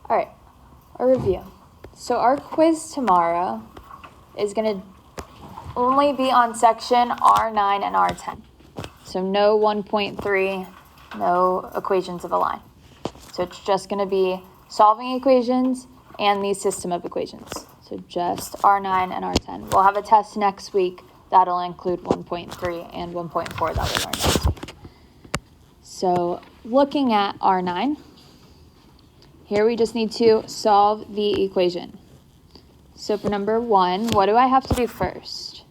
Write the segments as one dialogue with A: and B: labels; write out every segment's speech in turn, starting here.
A: All right, a review. So our quiz tomorrow is going to only be on section R9 and R10. So no 1.3, no equations of a line. So it's just going to be solving equations and the system of equations. So just R9 and R10. We'll have a test next week that'll include 1.3 and 1.4 that we'll learn next week. So looking at R9, here we just need to solve the equation. So for number 1, what do I have to do first?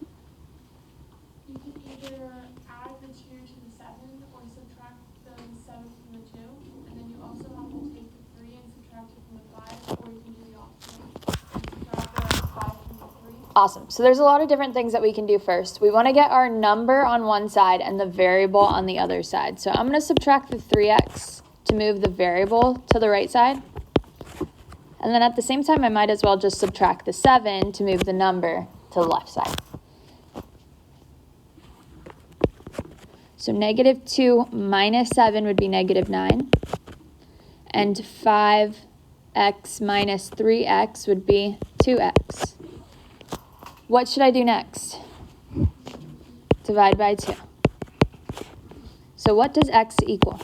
B: You can either add the 2 to the 7 or subtract the 7 from the 2. And then you also have to take the 3 and subtract it from the 5, or you can do the opposite. Subtract the 5 from the 3.
A: Awesome. So there's a lot of different things that we can do first. We want to get our number on one side and the variable on the other side. So I'm going to subtract the 3x to move the variable to the right side. And then at the same time, I might as well just subtract the 7 to move the number to the left side. So negative 2 minus 7 would be negative 9. And 5x minus 3x would be 2x. What should I do next? Divide by 2. So what does x equal?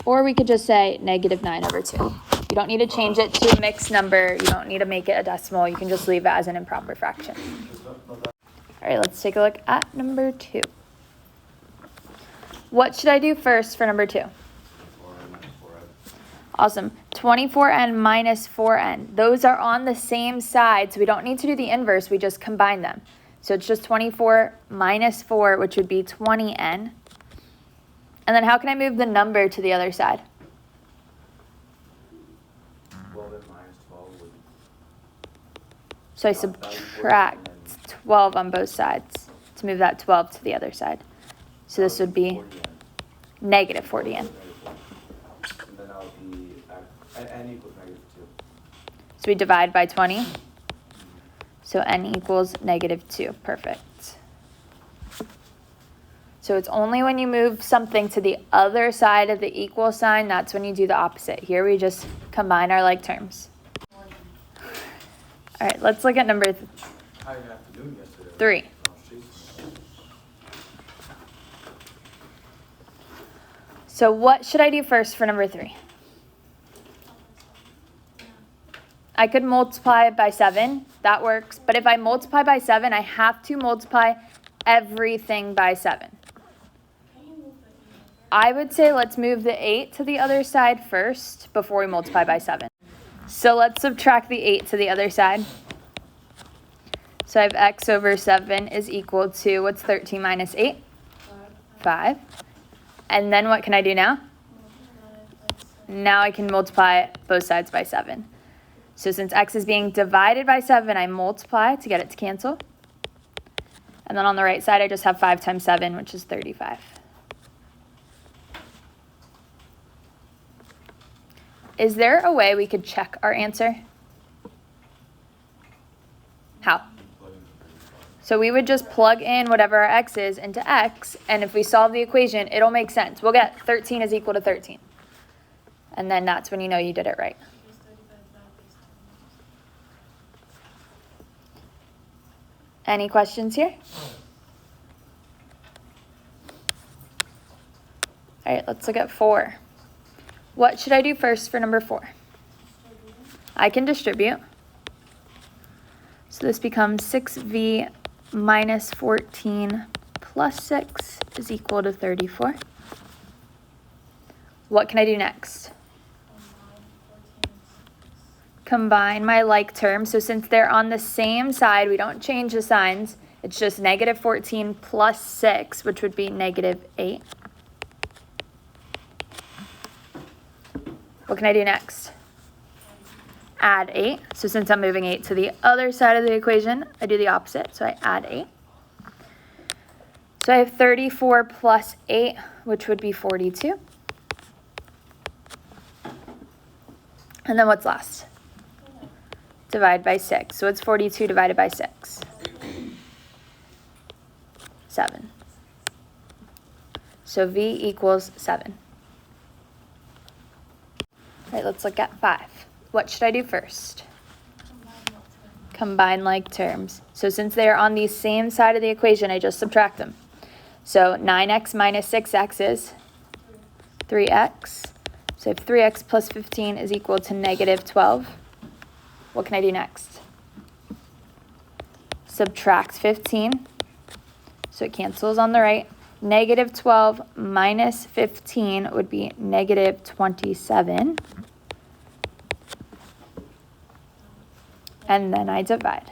A: Or we could just say negative 9 over 2. You don't need to change it to a mixed number. You don't need to make it a decimal. You can just leave it as an improper fraction. All right, let's take a look at number 2. What should I do first for number 2? Awesome. 24n minus 4n. Those are on the same side, so we don't need to do the inverse. We just combine them. So it's just 24 minus 4, which would be 20n. And then how can I move the number to the other side?
C: 12 and minus 12 would...
A: So I subtract 12 on both sides to move that 12 to the other side. So this would be negative 40n.
C: And then that would be n equals negative 2.
A: So we divide by 20. So n equals negative 2. Perfect. So it's only when you move something to the other side of the equal sign, that's when you do the opposite. Here we just combine our like terms. All right, let's look at number 3. So what should I do first for number 3? I could multiply it by 7. That works. But if I multiply by 7, I have to multiply everything by 7. I would say let's move the 8 to the other side first before we multiply by 7. So let's subtract the 8 to the other side. So I have x over 7 is equal to, what's 13 minus 8? 5. And then what can I do now? Now I can multiply both sides by 7. So since x is being divided by 7, I multiply to get it to cancel. And then on the right side, I just have 5 times 7, which is 35. Is there a way we could check our answer? How? So we would just plug in whatever our x is into x, and if we solve the equation, it'll make sense. We'll get 13 is equal to 13. And then that's when you know you did it right. Any questions here? All right, let's look at 4. What should I do first for number 4? I can distribute. So this becomes 6v minus 14 plus 6 is equal to 34. What can I do next? Combine my like terms. So since they're on the same side, we don't change the signs. It's just negative 14 plus 6, which would be negative 8. What can I do next? Add 8. So since I'm moving 8 to the other side of the equation, I do the opposite. So I add 8. So I have 34 plus 8, which would be 42. And then what's last? Divide by 6. So it's 42 divided by 6. 7. So V equals 7. All right, let's look at 5. What should I do first? Combine like terms. So since they are on the same side of the equation, I just subtract them. So 9x minus 6x is 3x. So if 3x plus 15 is equal to negative 12, what can I do next? Subtract 15. So it cancels on the right. Negative 12 minus 15 would be negative 27. And then I divide.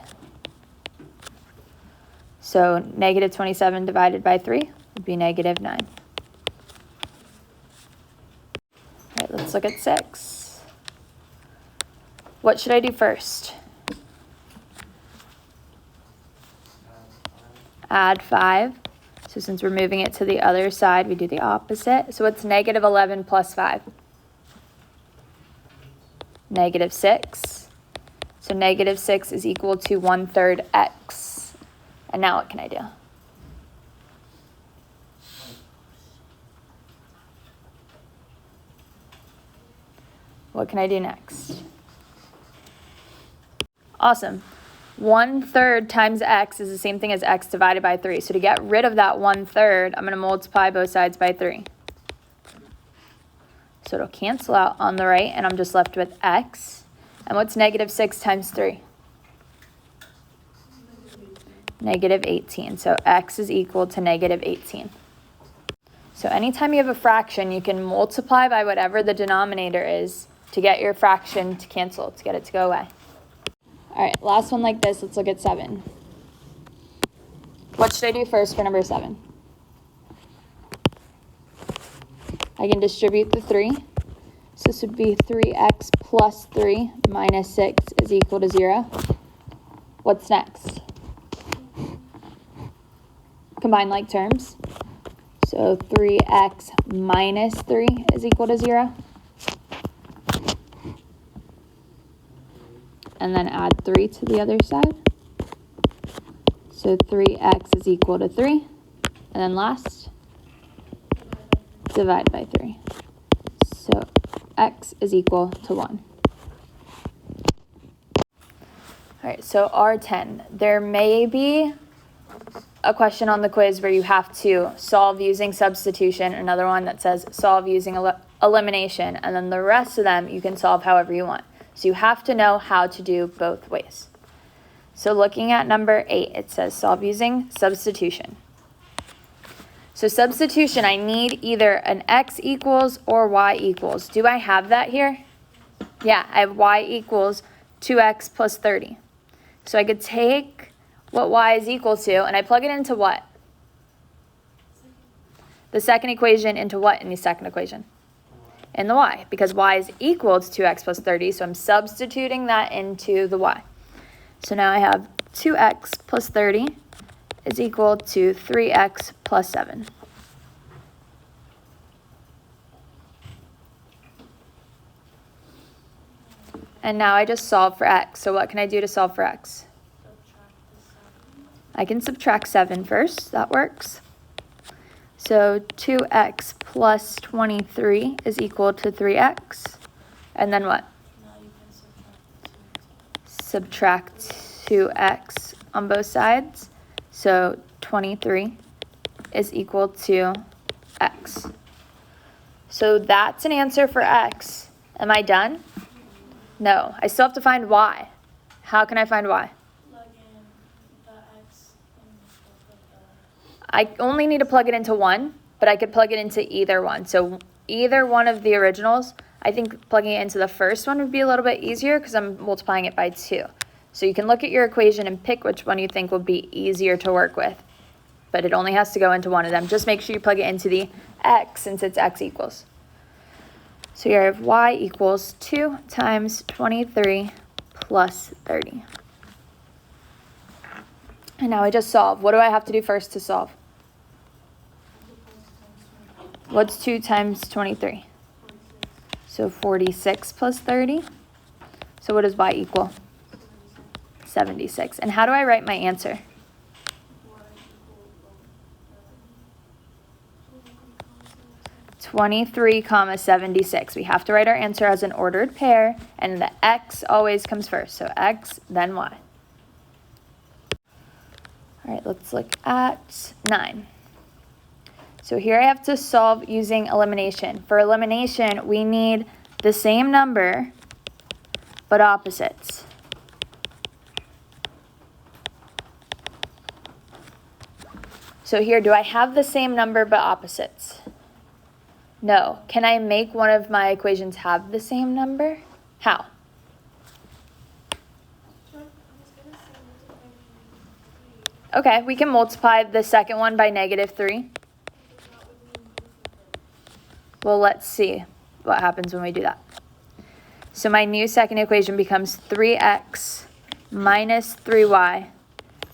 A: So negative 27 divided by 3 would be negative 9. All right, let's look at 6. What should I do first? Add 5. So since we're moving it to the other side, we do the opposite. So what's negative 11 plus 5? Negative 6. So negative 6 is equal to 1/3 x. And now what can I do? What can I do next? Awesome. 1/3 times x is the same thing as x divided by 3. So to get rid of that 1/3, I'm going to multiply both sides by 3. So it'll cancel out on the right, and I'm just left with x. And what's negative 6 times 3? Negative 18. So x is equal to negative 18. So anytime you have a fraction, you can multiply by whatever the denominator is to get your fraction to cancel, to get it to go away. All right, last one like this. Let's look at 7. What should I do first for number 7? I can distribute the 3. So this would be 3x plus 3 minus 6 is equal to 0. What's next? Combine like terms. So 3x minus 3 is equal to 0. And then add 3 to the other side. So 3x is equal to 3. And then last, divide by 3. So x is equal to 1. All right, so R10. There may be a question on the quiz where you have to solve using substitution, another one that says solve using elimination, and then the rest of them you can solve however you want. So you have to know how to do both ways. So looking at number 8, it says solve using substitution. So substitution, I need either an x equals or y equals. Do I have that here? Yeah, I have y equals 2x plus 30. So I could take what y is equal to, and I plug it into what? The second equation into what in the second equation? In the y, because y is equal to 2x plus 30, so I'm substituting that into the y. So now I have 2x plus 30 is equal to 3x plus 7. And now I just solve for x. So what can I do to solve for x? I can subtract 7 first. That works. So 2x plus 23 is equal to 3x. And then what? Subtract 2x on both sides. So 23 is equal to x. So that's an answer for x. Am I done? No. I still have to find y. How can I find y? I only need to plug it into one, but I could plug it into either one. So either one of the originals, I think plugging it into the first one would be a little bit easier because I'm multiplying it by 2. So you can look at your equation and pick which one you think will be easier to work with. But it only has to go into one of them. Just make sure you plug it into the x since it's x equals. So here I have y equals 2 times 23 plus 30. And now I just solve. What do I have to do first to solve? What's 2 times 23? So 46 plus 30. So what does y equal? 76. And how do I write my answer? 23 comma 76. We have to write our answer as an ordered pair, and the x always comes first. So x, then y. All right, let's look at 9. So here I have to solve using elimination. For elimination, we need the same number, but opposites. So here, do I have the same number but opposites? No. Can I make one of my equations have the same number? How? Okay, we can multiply the second one by -3. Well, let's see what happens when we do that. So my new second equation becomes 3x minus 3y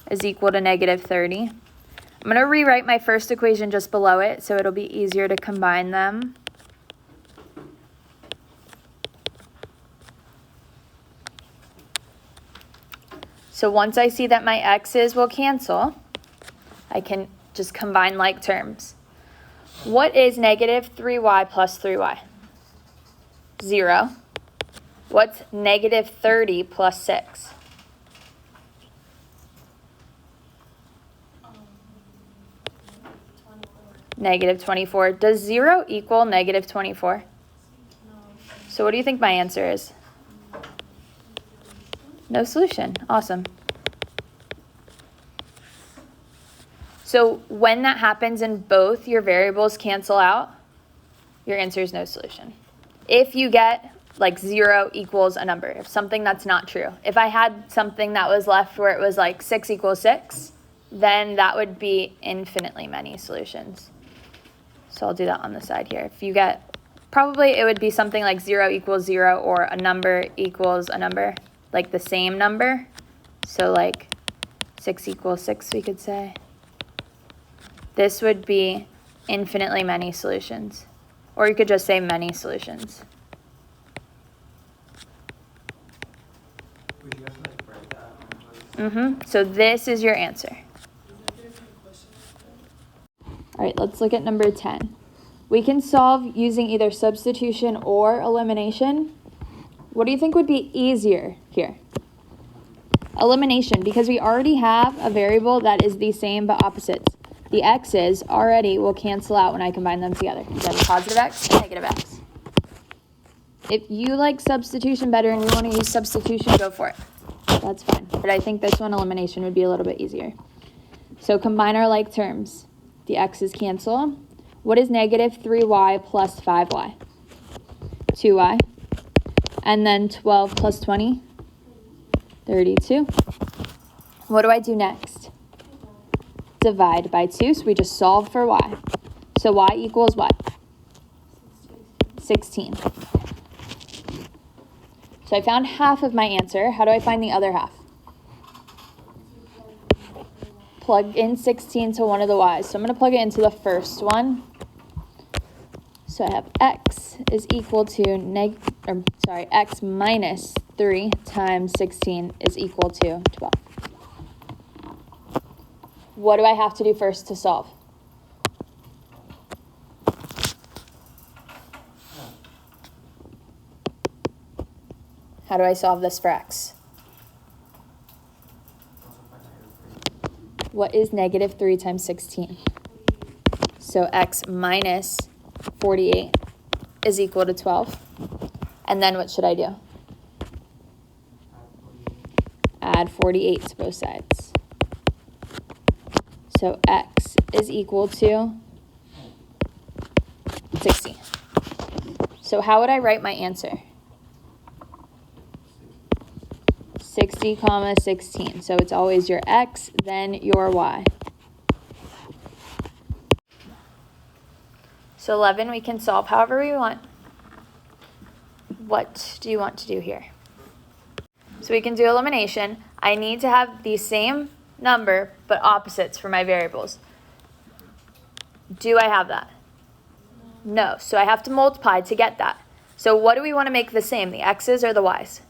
A: is equal to -30. I'm going to rewrite my first equation just below it, so it'll be easier to combine them. So once I see that my x's will cancel, I can just combine like terms. What is -3y plus 3y? 0. What's -30 plus 6? -24. Does 0 equal -24? So what do you think my answer is? No solution. Awesome. So when that happens and both your variables cancel out, your answer is no solution. If you get like 0 equals a number, if something that's not true. If I had something that was left where it was like 6 equals 6, then that would be infinitely many solutions. So I'll do that on the side here. If you get, probably it would be something like 0 equals 0 or a number equals a number, like the same number. So like 6 equals 6, we could say. This would be infinitely many solutions. Or you could just say many solutions.
C: Would you have to like write that on the
A: So this is your answer. All right, let's look at number 10. We can solve using either substitution or elimination. What do you think would be easier here? Elimination, because we already have a variable that is the same but opposites. The x's already will cancel out when I combine them together. So I have a positive x and negative x. If you like substitution better and you want to use substitution, go for it. That's fine. But I think this one, elimination, would be a little bit easier. So combine our like terms. The x's cancel. What is -3y plus 5y? 2y. And then 12 plus 20? 32. What do I do next? Divide by 2, so we just solve for y. So y equals what? 16. So I found half of my answer. How do I find the other half? Plug in 16 to one of the y's. So I'm going to plug it into the first one. So I have x is equal to x minus 3 times 16 is equal to 12. What do I have to do first to solve? How do I solve this for x? What is -3 times 16? So x minus 48 is equal to 12. And then what should I do? Add 48 to both sides. So x is equal to 60. So how would I write my answer? 60 comma 16. So it's always your x, then your y. So 11 we can solve however we want. What do you want to do here? So we can do elimination. I need to have the same number but opposites for my variables. Do I have that? No. So I have to multiply to get that. So what do we want to make the same, the x's or the y's?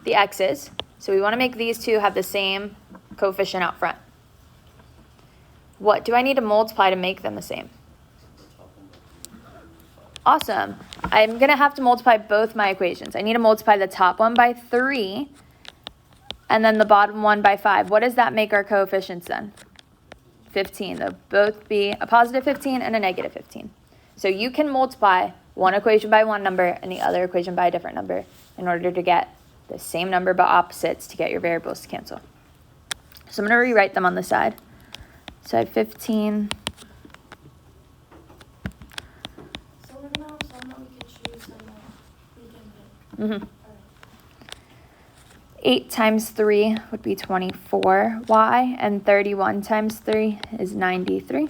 A: The x's. So we want to make these two have the same coefficient out front. What do I need to multiply to make them the same? Awesome. I'm going to have to multiply both my equations. I need to multiply the top one by 3 and then the bottom one by 5. What does that make our coefficients then? 15. They'll both be a positive 15 and a negative 15. So you can multiply one equation by one number and the other equation by a different number in order to get the same number but opposites to get your variables to cancel. So I'm going to rewrite them on the side. So I have 15.
B: So we're gonna have some that we could choose and that we can pick.
A: 8 times 3 would be 24y, and 31 times 3 is 93.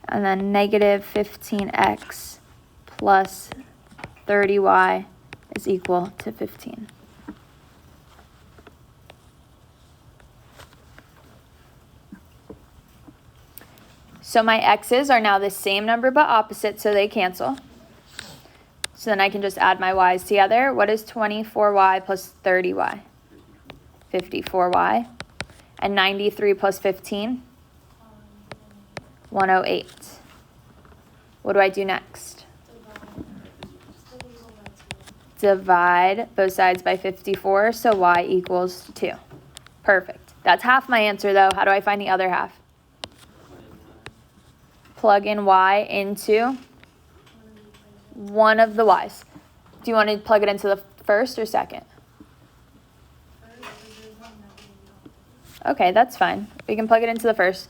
A: And then negative 15x plus 30y is equal to 15. So my x's are now the same number but opposite, so they cancel. So then I can just add my y's together. What is 24y plus 30y? 54y. And 93 plus 15? 108. What do I do next? Divide both sides by 54, so y equals 2. Perfect. That's half my answer, though. How do I find the other half? Plug in y into one of the y's. Do you want to plug it into the first or second? Okay, that's fine. We can plug it into the first.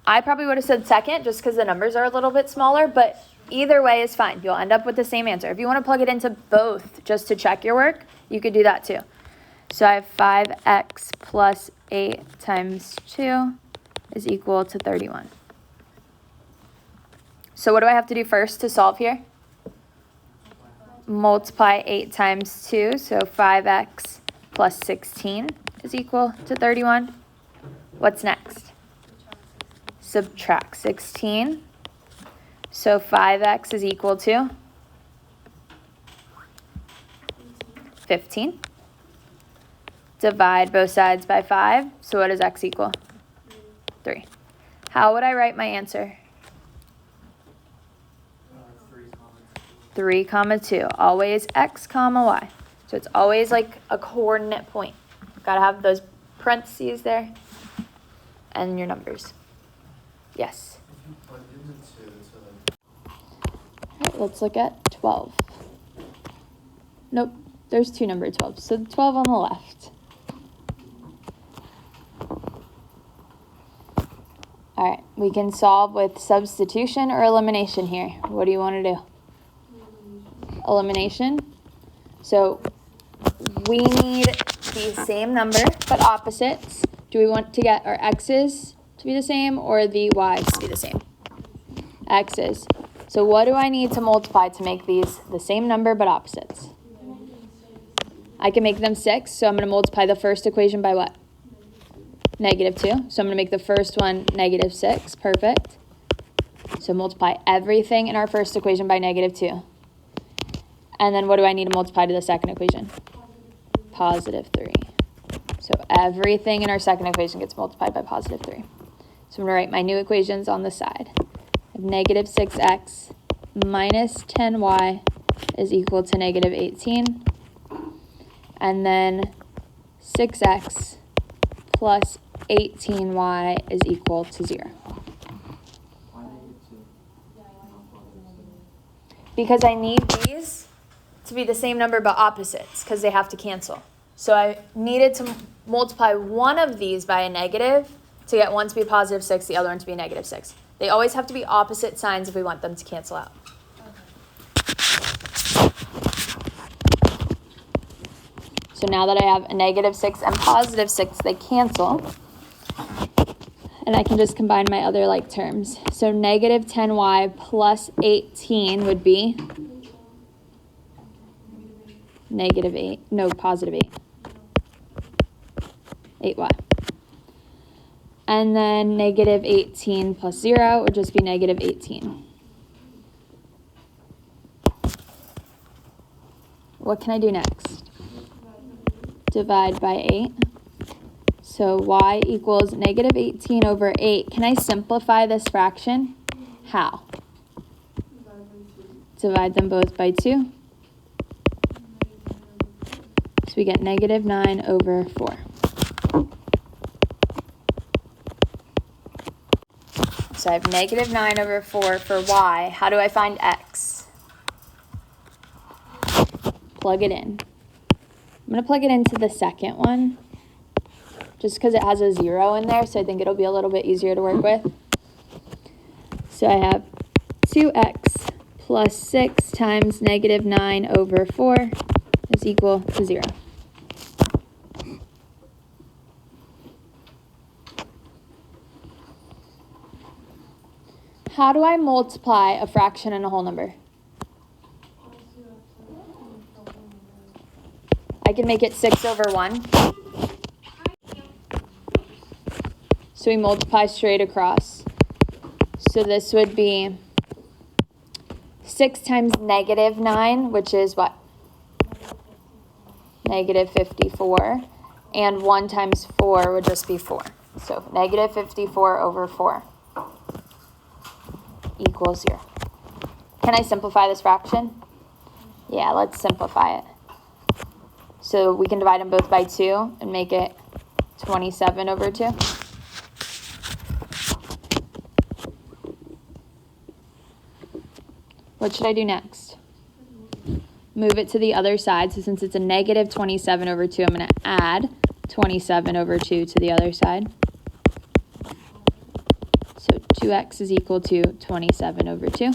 A: I probably would have said second just because the numbers are a little bit smaller, but either way is fine. You'll end up with the same answer. If you want to plug it into both just to check your work, you could do that too. So I have 5x plus 8 times 2 is equal to 31. So what do I have to do first to solve here? Multiply 8 times 2, so 5x plus 16 is equal to 31. What's next? Subtract 16. So 5x is equal to 15. Divide both sides by 5. So what does x equal? 3. How would I write my answer? 3 comma 2. Always x comma y. So it's always like a coordinate point. Gotta have those parentheses there and your numbers. Yes. All right, let's look at 12. Nope, there's two number 12. So 12 on the left. All right, we can solve with substitution or elimination here. What do you want to do? Elimination. So we need the same number but opposites. Do we want to get our x's to be the same or the y's to be the same? X's. So what do I need to multiply to make these the same number but opposites? I can make them 6, so I'm going to multiply the first equation by what? Negative 2. So I'm going to make the first one negative 6. Perfect. So multiply everything in our first equation by negative 2. And then what do I need to multiply to the second equation? Positive 3. So everything in our second equation gets multiplied by positive 3. So I'm going to write my new equations on the side. I have negative 6x minus 10y is equal to negative 18. And then 6x plus 18y is equal to 0. Because I need these to be the same number but opposites because they have to cancel. So I needed to multiply one of these by a negative to get one to be positive 6, the other one to be negative 6. They always have to be opposite signs if we want them to cancel out. So now that I have a negative 6 and positive 6, they cancel. And I can just combine my other like terms. So negative 10y plus 18 would be negative 8, no, positive 8. 8y. And then negative 18 plus 0 would just be negative 18. What can I do next? Divide by 8. So y equals negative 18 over 8. Can I simplify this fraction? How? divide them both by 2. So we get negative 9 over 4. So I have negative 9 over 4 for y. How do I find x? Plug it in. I'm going to plug it into the second one, just because it has a 0 in there, so I think it'll be a little bit easier to work with. So I have 2x plus 6 times negative 9 over 4 is equal to 0. How do I multiply a fraction and a whole number? I can make it 6 over 1. So we multiply straight across. So this would be 6 times negative 9, which is what? Negative 54. And 1 times 4 would just be 4. So negative 54 over 4 equals 0. Can I simplify this fraction? Yeah, let's simplify it. So we can divide them both by 2 and make it 27 over 2. What should I do next? Move it to the other side. So since it's a negative 27 over 2, I'm going to add 27 over 2 to the other side. So 2x is equal to 27 over 2.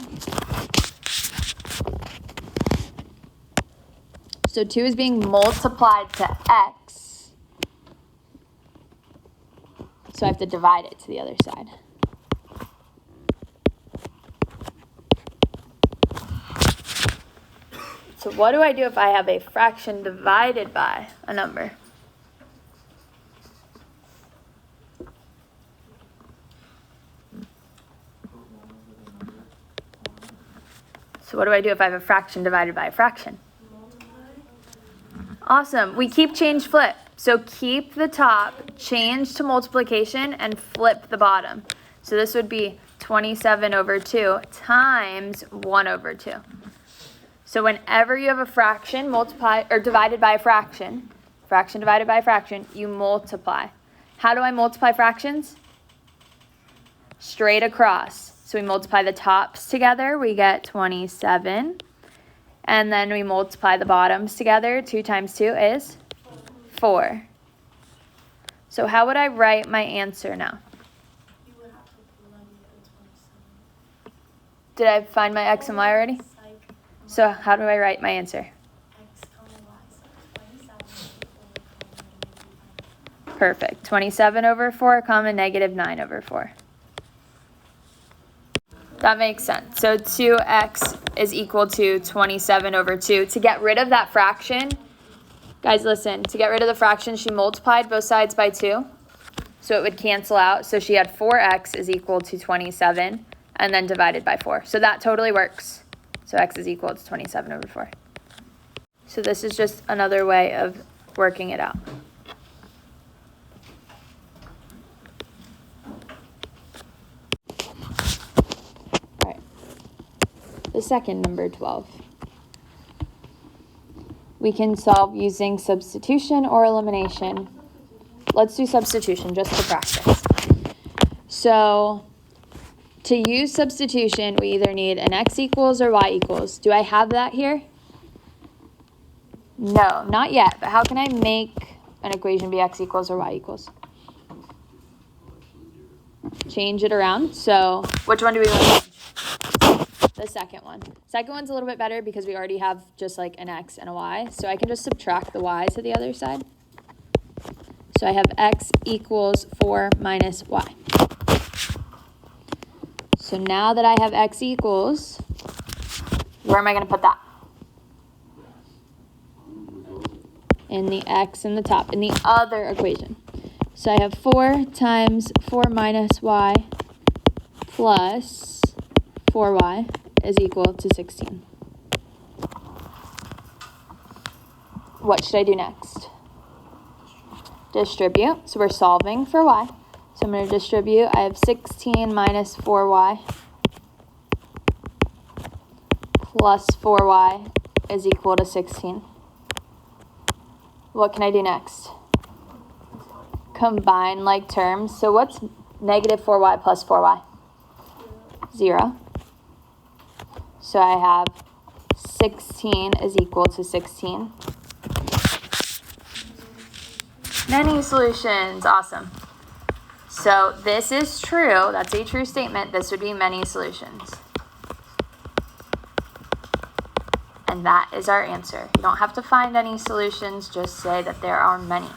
A: So 2 is being multiplied to x. So I have to divide it to the other side. So what do I do if I have a fraction divided by a number? So what do I do if I have a fraction divided by a fraction? Awesome. We keep change flip. So keep the top, change to multiplication, and flip the bottom. So this would be 27 over 2 times 1 over 2. So whenever you have a fraction multiply or divided by a fraction divided by a fraction, you multiply. How do I multiply fractions? Straight across. So we multiply the tops together, we get 27. And then we multiply the bottoms together. 2 times 2 is 4. So how would I write my answer now?
D: You would have to plug it in 27.
A: Did I find my x and y already? So how do I write my answer?
D: X, y, so 27
A: Perfect. 27 over 4, comma negative 9 over 4. That makes sense. So 2x is equal to 27 over 2. To get rid of that fraction, guys, listen. To get rid of the fraction, she multiplied both sides by 2. So it would cancel out. So she had 4x is equal to 27 and then divided by 4. So that totally works. So x is equal to 27 over 4. So this is just another way of working it out. The second number 12. We can solve using substitution or elimination. Let's do substitution just to practice. So to use substitution, we either need an x equals or y equals. Do I have that here? No, not yet. But how can I make an equation be x equals or y equals? Change it around. So which one do we want to change? The second one. Second one's a little bit better because we already have just like an x and a y. So I can just subtract the y to the other side. So I have x equals 4 minus y. So now that I have x equals, where am I going to put that? In the x in the top, in the other equation. So I have 4 times 4 minus y plus 4y is equal to 16. What should I do next? Distribute. So we're solving for y. So I'm going to distribute. I have 16 minus 4y plus 4y is equal to 16. What can I do next? Combine like terms. So what's negative 4y plus 4y? 0. So I have 16 is equal to 16. Many solutions. Awesome. So this is true. That's a true statement. This would be many solutions. And that is our answer. You don't have to find any solutions. Just say that there are many.